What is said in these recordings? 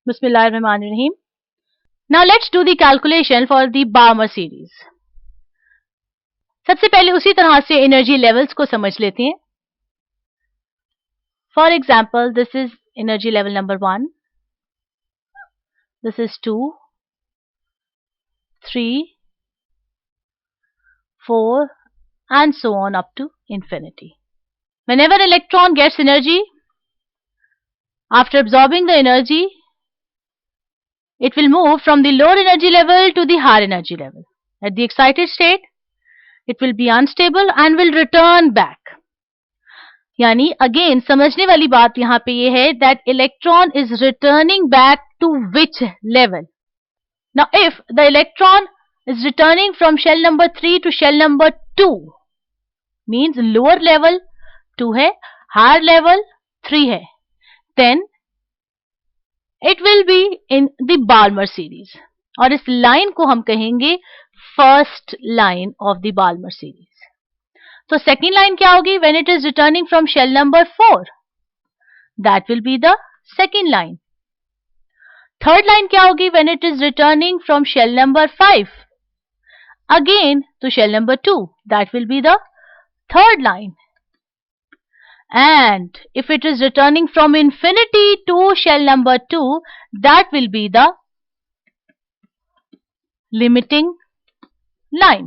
Bismillahirrahmanirrahim. Now let's do the calculation for the Balmer series. सबसे पहले उसी तरह से एनर्जी लेवल्स को समझ लेते हैं. For example, this is energy level number 1. This is 2, 3, 4, and so on up to infinity. Whenever electron gets energy, after absorbing the energy, it will move from the lower energy level to the higher energy level. At the excited state, it will be unstable and will return back. यानी again समझने वाली बात यहाँ पे ये है that electron is returning back to which level. Now if the electron is returning from shell number 3 to shell number 2, means lower level 2 है, higher level 3 है, then it will be in the Balmer series. और इस line को हम कहेंगे first line of the Balmer series. तो second line क्या होगी? When it is returning from shell number 4, that will be the second line. Third line क्या होगी? When it is returning from shell number 5 again to shell number 2, that will be the third line. And if it is returning from infinity to shell number 2, that will be the limiting line.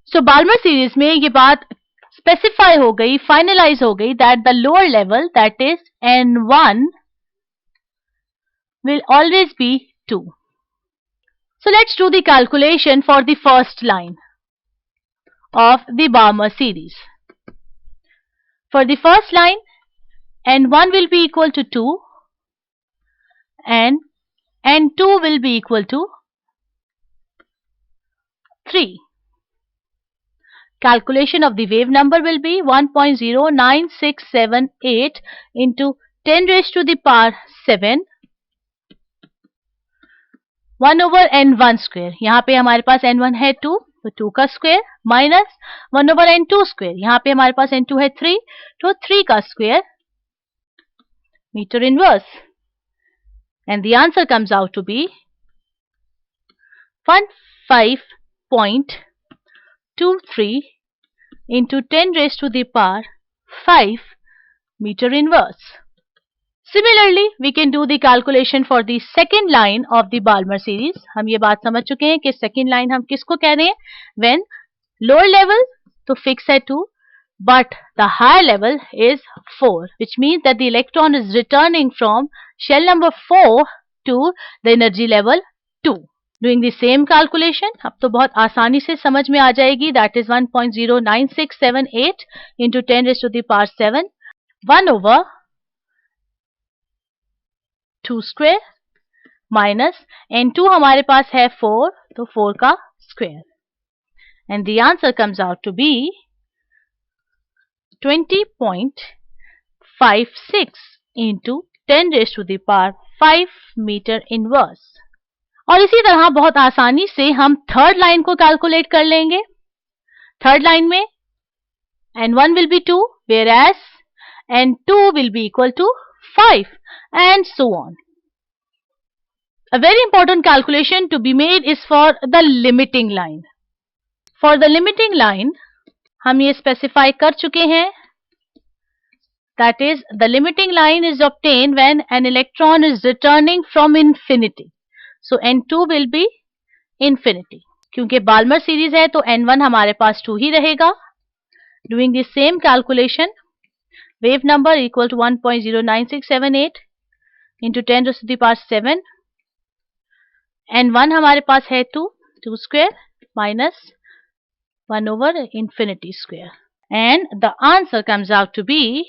So Balmer series में ये बात specify हो गई, finalize हो गई that the lower level, that is N1, will always be 2. So let's do the calculation for the first line of the Balmer series. For the first line, N1 will be equal to 2 and N2 will be equal to 3. Calculation of the wave number will be 1.09678 into 10 raised to the power 7 1 over N1 square. यहाँ पे हमारे पास N1 है 2, तो 2 का square minus 1 over N2 square. यहाँ पे हमारे पास N2 है 3, तो 3 का square metre inverse. And the answer comes out to be 15.23 into 10 raised to the power 5 meter inverse. Similarly, we can do the calculation for the second line of the Balmer series. हम ये बात समझ चुके हैं कि second line हम किसको कह रहे हैं? When lower level तो fix है 2, but the higher level is 4, which means that the electron is returning from shell number 4 to the energy level 2. Doing the same calculation, अब तो बहुत आसानी से समझ में आ जाएगी. That is 1.09678 into 10 raised to the power 7 1 over 2 square minus N2 हमारे पास है 4, तो 4 का square. And the answer comes out to be 20.56 into 10 raised to the power 5 meter inverse. और इसी तरह बहुत आसानी से हम थर्ड लाइन को कैलकुलेट कर लेंगे. थर्ड लाइन में N1 will be 2, whereas N2 will be equal to 5 and so on. A very important calculation to be made is for the limiting line. For the limiting line, हम ये specify कर चुके हैं. That is, the limiting line is obtained when an electron is returning from infinity. So N2 will be infinity. क्योंकि Balmer series है तो N1 हमारे पास 2 ही रहेगा. Doing the same calculation, wave number equal to 1.09678 into 10 raised to the power 7. N1 हमारे पास है 2 square minus 1 over infinity square. And the answer comes out to be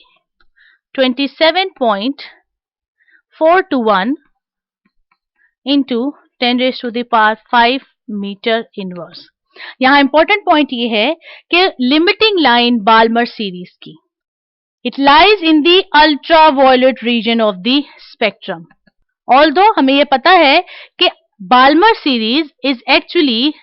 27.421 into 10 raised to the power 5 meter inverse. यहाँ important point ये है कि limiting line Balmer series की, it lies in the ultraviolet region of the spectrum. Although हमें ये पता है कि Balmer series is actually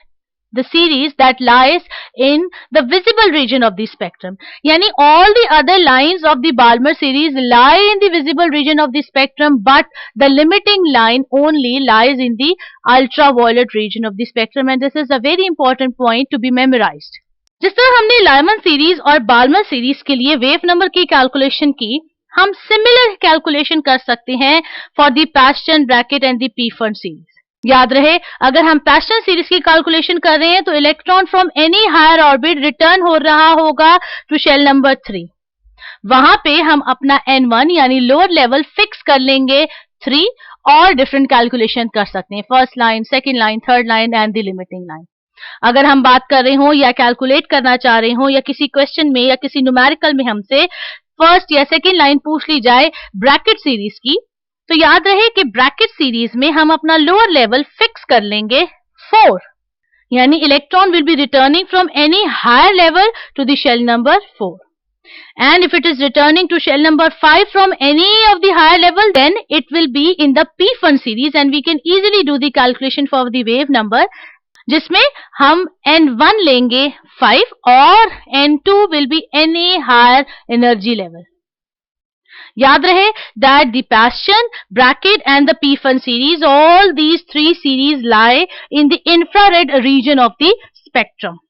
the series that lies in the visible region of the spectrum. Yani all the other lines of the Balmer series lie in the visible region of the spectrum, but the limiting line only lies in the ultraviolet region of the spectrum, and this is a very important point to be memorized. जिस तरह हमने Lyman series और Balmer series के लिए wave number की calculation की, हम similar calculation कर सकते हैं for the Paschen, Brackett and the पीफर्न सीरीज. याद रहे, अगर हम पैस्टन सीरीज की कैलकुलेशन कर रहे हैं तो electron from any higher orbit return हो रहा होगा टू शेल नंबर 3. वहां पे हम अपना N1 यानी लोअर लेवल फिक्स कर लेंगे 3 और डिफरेंट कैलकुलेशन कर सकते हैं, first line, second line, third line and the limiting line. अगर हम बात कर रहे हो या कैलकुलेट करना चाह रहे हो या किसी क्वेश्चन में या किसी न्यूमेरिकल में हमसे फर्स्ट या सेकेंड लाइन पूछ ली जाए ब्रैकेट सीरीज की, तो याद रहे कि ब्रैकेट सीरीज में हम अपना लोअर लेवल फिक्स कर लेंगे 4. यानी electron will be returning from any higher level to the shell number 4. And if it is returning to shell number 5 from any of the higher level, then it will be in the P1 series, and we can easily do the calculation for the wave number, जिसमें हम N1 लेंगे 5 और N2 will be any higher energy level. याद रहे that the Paschen, bracket and the P1 series, all these three series lie in the infrared region of the spectrum.